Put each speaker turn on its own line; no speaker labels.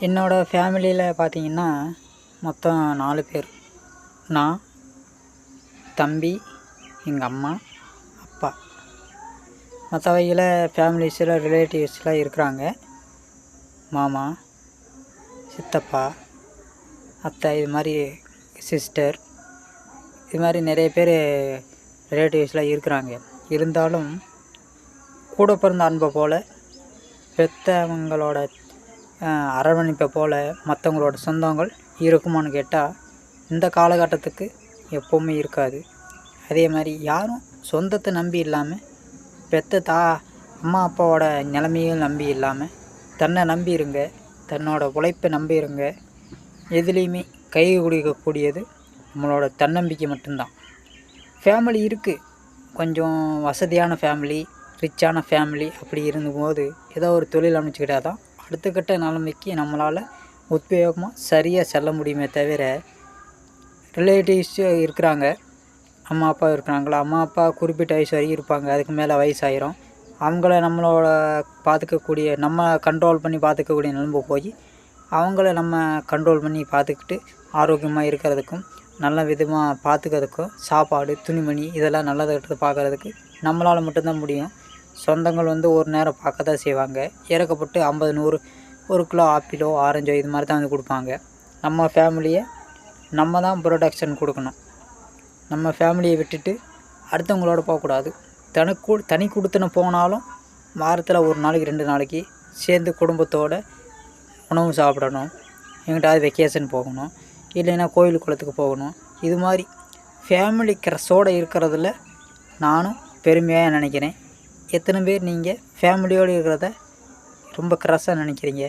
என்னோடய ஃபேமிலியில் பார்த்தீங்கன்னா மொத்தம் 4 பேர். நான், தம்பி, எங்கள் அம்மா, அப்பா. மற்றவையில் ஃபேமிலிஸில் ரிலேட்டிவ்ஸ்லாம் இருக்கிறாங்க. மாமா, சித்தப்பா, அத்தை, இது மாதிரி சிஸ்டர், இது மாதிரி நிறைய பேர் ரிலேட்டிவ்ஸ்லாம் இருக்கிறாங்க. இருந்தாலும் கூட பிறந்த அன்பை போல், பெற்றவங்களோட அரவணைப்பை போல் மற்றவங்களோட சொந்தங்கள் இருக்குமான்னு கேட்டால் இந்த காலகட்டத்துக்கு எப்போவுமே இருக்காது. அதே மாதிரி யாரும் சொந்தத்தை நம்பி இல்லாமல், பெற்ற அம்மா அப்பாவோட நிலைமையும் நம்பி இல்லாமல் தன்னை நம்பி இருங்க, தன்னோட உழைப்பை நம்பி இருங்க. எதுலேயுமே கை குடிக்கக்கூடியது நம்மளோட தன்னம்பிக்கை மட்டும்தான். ஃபேமிலி இருக்குது, கொஞ்சம் வசதியான ஃபேமிலி, ரிச்சான ஃபேமிலி அப்படி இருந்தபோது ஏதோ ஒரு தொழில் அமைச்சுக்கிட்டால் தான் அடுத்த கட்ட நிலைமைக்கு நம்மளால் உத்வேகமாக சரியாக செல்ல முடியுமே தவிர, ரிலேட்டிவ்ஸ் இருக்கிறாங்க, அம்மா அப்பா இருக்கிறாங்களா, அம்மா அப்பா குறிப்பிட்ட வயசு வரைக்கும் இருப்பாங்க, அதுக்கு மேலே வயசாயிரும். அவங்கள நம்மளோட பார்த்துக்கக்கூடிய, நம்ம கண்ட்ரோல் பண்ணி பார்த்துக்கக்கூடிய நிலைமை போய் அவங்கள நம்ம கண்ட்ரோல் பண்ணி பார்த்துக்கிட்டு ஆரோக்கியமாக இருக்கிறதுக்கும் நல்ல விதமாக பார்த்துக்கிறதுக்கும் சாப்பாடு, துணிமணி இதெல்லாம் நல்லதை கெட்டது பார்க்குறதுக்கு நம்மளால் மட்டும்தான் முடியும். சொந்தங்கள் ஒரு நேரம் பார்க்க தான் செய்வாங்க. இறக்கப்பட்டு 50 100 1 கிலோ ஆப்பிளோ ஆரஞ்சோ இது மாதிரி தான் கொடுப்பாங்க. நம்ம ஃபேமிலியை நம்ம தான் ப்ரொடெக்ஷன் கொடுக்கணும். நம்ம ஃபேமிலியை விட்டுட்டு அடுத்தவங்களோட போகக்கூடாது. தனி கொடுத்துன போனாலும் வாரத்தில் 1 நாளைக்கு 2 நாளைக்கு சேர்ந்து குடும்பத்தோடு உணவு சாப்பிடணும். எங்கிட்டாவது வெக்கேஷன் போகணும், இல்லைன்னா கோயில் குளத்துக்கு போகணும். இது மாதிரி ஃபேமிலி க்ரஷோடு இருக்கிறதுல நானும் பெருமையாக நினைக்கிறேன். எத்தனை பேர் நீங்கள் ஃபேமிலியோடு இருக்கிறத ரொம்ப க்ரஷாக நினைக்கிறீங்க?